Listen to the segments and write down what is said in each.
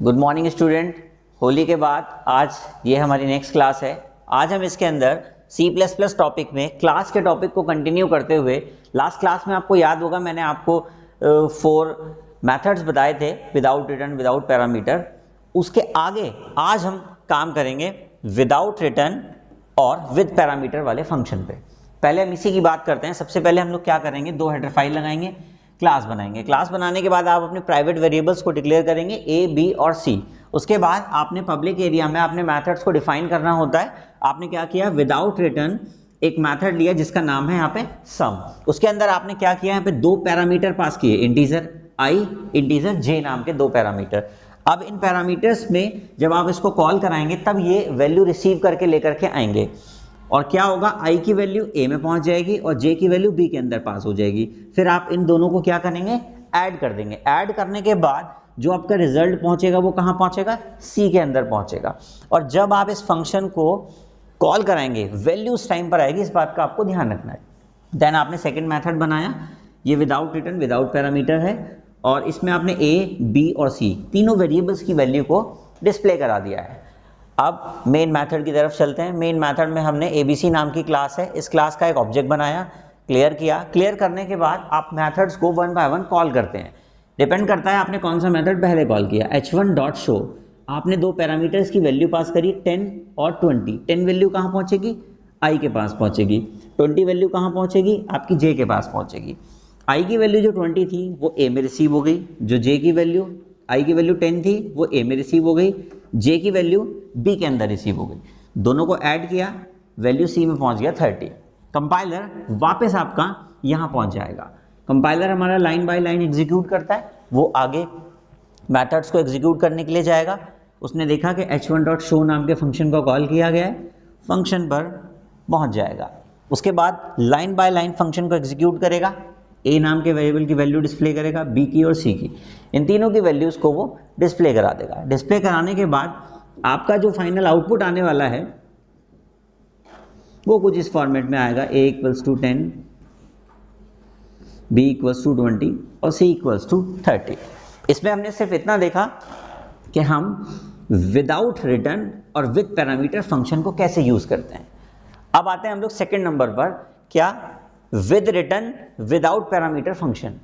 Good morning student. Holi के बाद आज ये हमारी नेक्स्ट क्लास है। आज हम इसके अंदर C++ टॉपिक में क्लास के टॉपिक को कंटिन्यू करते हुए, लास्ट क्लास में आपको याद होगा मैंने आपको 4 मेथड्स बताए थे, विदाउट रिटर्न, विदाउट पैरामीटर। उसके आगे आज हम काम करेंगे विदाउट रिटर्न और विद पैरामीटर वाले फंक्शन पे। पहले हम इसी की बात करते हैं। सबसे पहले हम लोग क्या करेंगे, 2 हेडर फाइल लगाएंगे, क्लास बनाएंगे। क्लास बनाने के बाद आप अपने प्राइवेट वेरिएबल्स को डिक्लेयर करेंगे A, B और C। उसके बाद आपने पब्लिक एरिया में अपने मेथड्स को डिफाइन करना होता है। आपने क्या किया, विदाउट रिटर्न एक मेथड लिया जिसका नाम है यहाँ पे सम। उसके अंदर आपने क्या किया, यहाँ पे 2 पैरामीटर पास किए, इंटीजर I, इंटीजर J नाम के 2 पैरामीटर। अब इन पैरामीटर्स में जब आप इसको कॉल कराएंगे तब ये वैल्यू रिसीव करके लेकर के आएंगे, और क्या होगा, I की वैल्यू A में पहुंच जाएगी और J की वैल्यू B के अंदर पास हो जाएगी। फिर आप इन दोनों को क्या करेंगे, ऐड कर देंगे। ऐड करने के बाद जो आपका रिजल्ट पहुंचेगा वो कहां पहुंचेगा, C के अंदर पहुंचेगा। और जब आप इस फंक्शन को कॉल कराएंगे वैल्यू उस टाइम पर आएगी, इस बात का आपको ध्यान रखना है। देन आपने सेकेंड मैथड बनाया, ये विदाउट रिटर्न, विदाउट पैरामीटर है, और इसमें आपने A, B और C तीनों वेरिएबल्स की वैल्यू को डिस्प्ले करा दिया है। अब मेन मेथड की तरफ चलते हैं। मेन मेथड में हमने ABC नाम की क्लास है, इस क्लास का एक ऑब्जेक्ट बनाया, क्लियर किया। क्लियर करने के बाद आप मेथड्स को 1 बाय 1 कॉल करते हैं। डिपेंड करता है आपने कौन सा मेथड पहले कॉल किया। h1.show आपने 2 पैरामीटर्स की वैल्यू पास करी, 10 और 20। 10 वैल्यू कहाँ पहुँचेगी, I के पास पहुँचेगी। 20 वैल्यू कहाँ पहुँचेगी, आपकी J के पास पहुँचेगी। I की वैल्यू जो 20 थी वो A में रिसीव हो गई, जो J की वैल्यू, I की वैल्यू 10 थी वो A में रिसीव हो गई, J की वैल्यू B के अंदर रिसीव हो गई। दोनों को ऐड किया, वैल्यू C में पहुंच गया 30। कंपाइलर वापस आपका यहाँ पहुंच जाएगा। कंपाइलर हमारा लाइन बाय लाइन एग्जीक्यूट करता है, वो आगे मेथड्स को एग्जीक्यूट करने के लिए जाएगा। उसने देखा कि h1.show नाम के फंक्शन को कॉल किया गया है, फंक्शन पर पहुंच जाएगा। उसके बाद लाइन बाय लाइन फंक्शन को एग्जीक्यूट करेगा, A नाम के वेरिएबल की वैल्यू डिस्प्ले करेगा, B की और C की, इन तीनों की वैल्यूज को वो डिस्प्ले करा देगा। डिस्प्ले कराने के बाद आपका जो फाइनल आउटपुट आने वाला है वो कुछ इस फॉर्मेट में आएगा, A = 10, B = 20 और C = 30। इसमें हमने सिर्फ इतना देखा कि हम विदाउट रिटर्न और विद पैरामीटर फंक्शन को कैसे यूज करते हैं। अब आते हैं हम लोग सेकंड नंबर पर, क्या, with return without parameter function.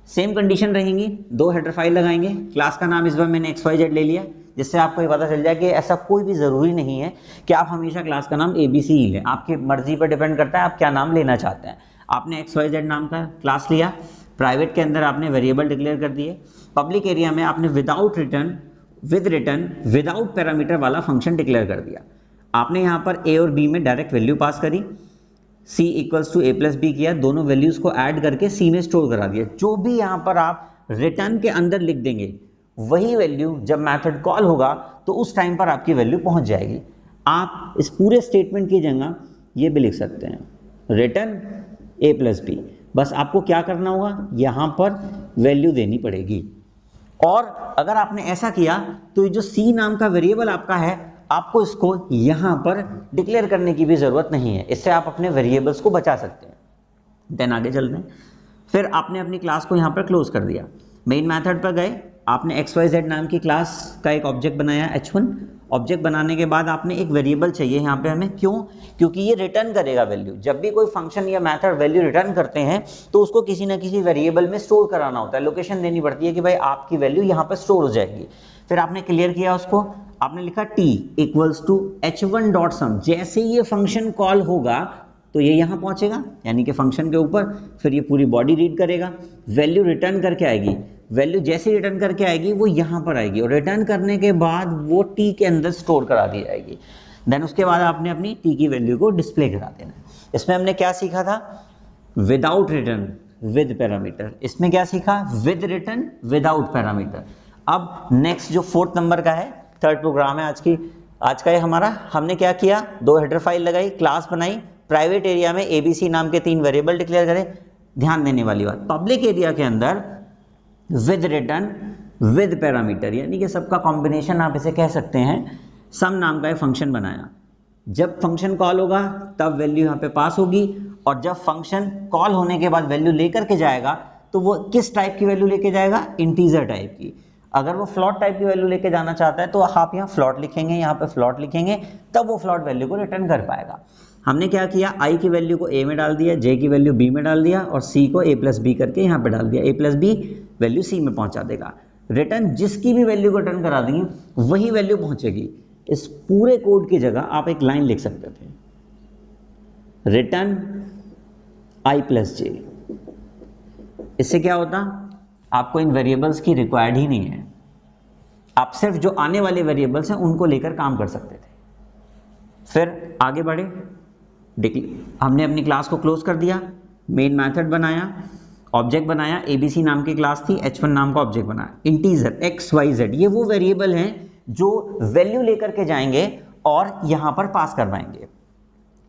Same condition रहेंगी, 2 हेडर फाइल लगाएंगे। क्लास का नाम इस बार मैंने XYZ ले लिया, जिससे आपको ये पता चल जाए कि ऐसा कोई भी ज़रूरी नहीं है कि आप हमेशा क्लास का नाम ABC ही लें। आपकी मर्जी पर डिपेंड करता है आप क्या नाम लेना चाहते हैं। आपने XYZ नाम का क्लास लिया, प्राइवेट के अंदर आपने वेरिएबल डिक्लेयर कर दिए, पब्लिक एरिया में आपने without return, with return, without parameter वाला फंक्शन डिक्लेयर कर दिया। आपने यहाँ पर A और B में डायरेक्ट वैल्यू पास करी, C = A + B किया, दोनों वैल्यूज़ को ऐड करके C में स्टोर करा दिया। जो भी यहाँ पर आप रिटर्न के अंदर लिख देंगे वही वैल्यू जब मेथड कॉल होगा तो उस टाइम पर आपकी वैल्यू पहुँच जाएगी। आप इस पूरे स्टेटमेंट की जगह ये भी लिख सकते हैं, रिटर्न A + B। बस आपको क्या करना होगा, यहाँ पर वैल्यू देनी पड़ेगी। और अगर आपने ऐसा किया तो ये जो C नाम का वेरिएबल आपका है, आपको इसको यहाँ पर डिक्लेयर करने की भी ज़रूरत नहीं है। इससे आप अपने वेरिएबल्स को बचा सकते हैं। देन आगे चलते हैं। फिर आपने अपनी क्लास को यहाँ पर क्लोज कर दिया, मेन मेथड पर गए, आपने XYZ नाम की क्लास का एक ऑब्जेक्ट बनाया H1। ऑब्जेक्ट बनाने के बाद आपने एक वेरिएबल चाहिए यहाँ पे हमें, क्यों, क्योंकि ये रिटर्न करेगा वैल्यू। जब भी कोई फंक्शन या मेथड वैल्यू रिटर्न करते हैं तो उसको किसी ना किसी वेरिएबल में स्टोर कराना होता है, लोकेशन देनी पड़ती है कि भाई आपकी वैल्यू यहाँ पर स्टोर हो जाएगी। फिर आपने क्लियर किया उसको, आपने लिखा T = h1.sum। जैसे ये फंक्शन कॉल होगा तो ये यहाँ पहुँचेगा, यानी कि फंक्शन के ऊपर। फिर ये पूरी बॉडी रीड करेगा, वैल्यू रिटर्न करके आएगी। वैल्यू जैसे रिटर्न करके आएगी वो यहाँ पर आएगी, और रिटर्न करने के बाद वो T के अंदर स्टोर करा दी जाएगी। देन उसके बाद आपने अपनी T की वैल्यू को डिस्प्ले करा देना है। इसमें हमने क्या सीखा था, विदाउट रिटर्न विद पैरामीटर। इसमें क्या सीखा, विद रिटर्न विदाउट पैरामीटर। अब नेक्स्ट जो 4th नंबर का है, थर्ड प्रोग्राम है आज का ये हमारा। हमने क्या किया, 2 हेडर फाइल लगाई, क्लास बनाई, प्राइवेट एरिया में ABC नाम के 3 वेरिएबल डिक्लेयर करें। ध्यान देने वाली बात, पब्लिक एरिया के अंदर विद रिटर्न विद पैरामीटर, यानी कि सबका कॉम्बिनेशन आप इसे कह सकते हैं, सम नाम का एक फंक्शन बनाया। जब फंक्शन कॉल होगा तब वैल्यू यहाँ पे पास होगी, और जब फंक्शन कॉल होने के बाद वैल्यू लेकर के जाएगा तो वो किस टाइप की वैल्यू लेके जाएगा, इंटीजर टाइप की। अगर वो फ्लोट टाइप की वैल्यू लेके जाना चाहता है तो आप यहाँ फ्लोट लिखेंगे, यहाँ पे फ्लोट लिखेंगे, तब वो फ्लोट वैल्यू को रिटर्न कर पाएगा। हमने क्या किया, आई की वैल्यू को ए में डाल दिया, जे की वैल्यू बी में डाल दिया और सी को ए प्लस बी करके यहाँ पे डाल दिया। ए प्लस बी वैल्यू सी में पहुँचा देगा। रिटर्न जिसकी भी वैल्यू को रिटर्न करा देंगे वही वैल्यू पहुँचेगी। इस पूरे कोड की जगह आप एक लाइन लिख सकते थे, रिटर्न आई प्लस जे। इससे क्या होता, आपको इन वेरिएबल्स की रिक्वायर्ड ही नहीं है, आप सिर्फ जो आने वाले वेरिएबल्स हैं उनको लेकर काम कर सकते थे। फिर आगे बढ़े, हमने अपनी क्लास को क्लोज कर दिया, मेन मेथड बनाया, ऑब्जेक्ट बनाया, एबीसी नाम की क्लास थी, h1 नाम का ऑब्जेक्ट बनाया, इंटीजर एक्स वाई जेड, ये वो वेरिएबल हैं जो वैल्यू लेकर के जाएंगे और यहां पर पास करवाएंगे।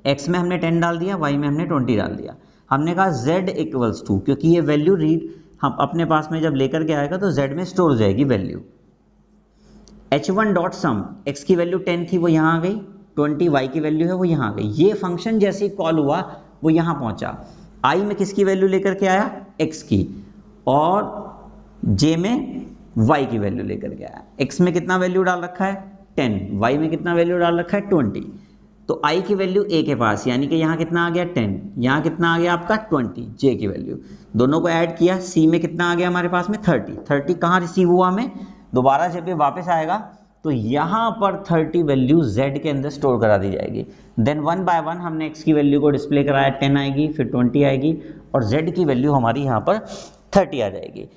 x में हमने 10 डाल दिया, y में हमने 20 डाल दिया। हमने कहा z इक्वल्स टू, क्योंकि ये वैल्यू रीड हम अपने पास में जब लेकर के आएगा तो z में स्टोर हो जाएगी वैल्यू। h1 डॉट सम, x की वैल्यू 10 थी वो यहाँ आ गई, 20 y की वैल्यू है वो यहाँ आ गई। ये फंक्शन जैसे ही कॉल हुआ वो यहाँ पहुँचा। i में किसकी वैल्यू लेकर के आया, x की, और j में y की वैल्यू लेकर के आया। x में कितना वैल्यू डाल रखा है 10, y में कितना वैल्यू डाल रखा है 20। तो i की वैल्यू a के पास, यानी कि यहाँ कितना आ गया 10, यहाँ कितना आ गया आपका 20, j की वैल्यू, दोनों को ऐड किया, c में कितना आ गया हमारे पास में 30 कहाँ रिसीव हुआ हमें, दोबारा जब ये वापस आएगा तो यहाँ पर 30 वैल्यू z के अंदर स्टोर करा दी जाएगी। देन वन बाय वन हमने x की वैल्यू को डिस्प्ले कराया, 10 आएगी, फिर 20 आएगी और z की वैल्यू हमारी यहाँ पर 30 आ जाएगी।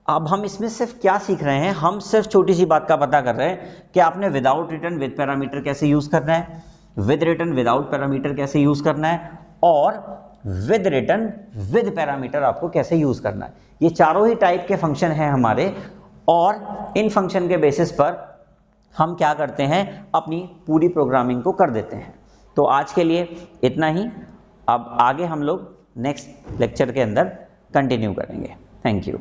अब हम इसमें सिर्फ क्या सीख रहे हैं, हम सिर्फ छोटी सी बात का पता कर रहे हैं कि आपने विदाउट रिटर्न विद पैरामीटर कैसे यूज करना है, विद रिटर्न विदाउट पैरामीटर कैसे यूज करना है, और विद रिटर्न विद पैरामीटर आपको कैसे यूज करना है। ये चारों ही टाइप के फंक्शन हैं हमारे, और इन फंक्शन के बेसिस पर हम क्या करते हैं, अपनी पूरी प्रोग्रामिंग को कर देते हैं। तो आज के लिए इतना ही, अब आगे हम लोग नेक्स्ट लेक्चर के अंदर कंटिन्यू करेंगे। Thank you.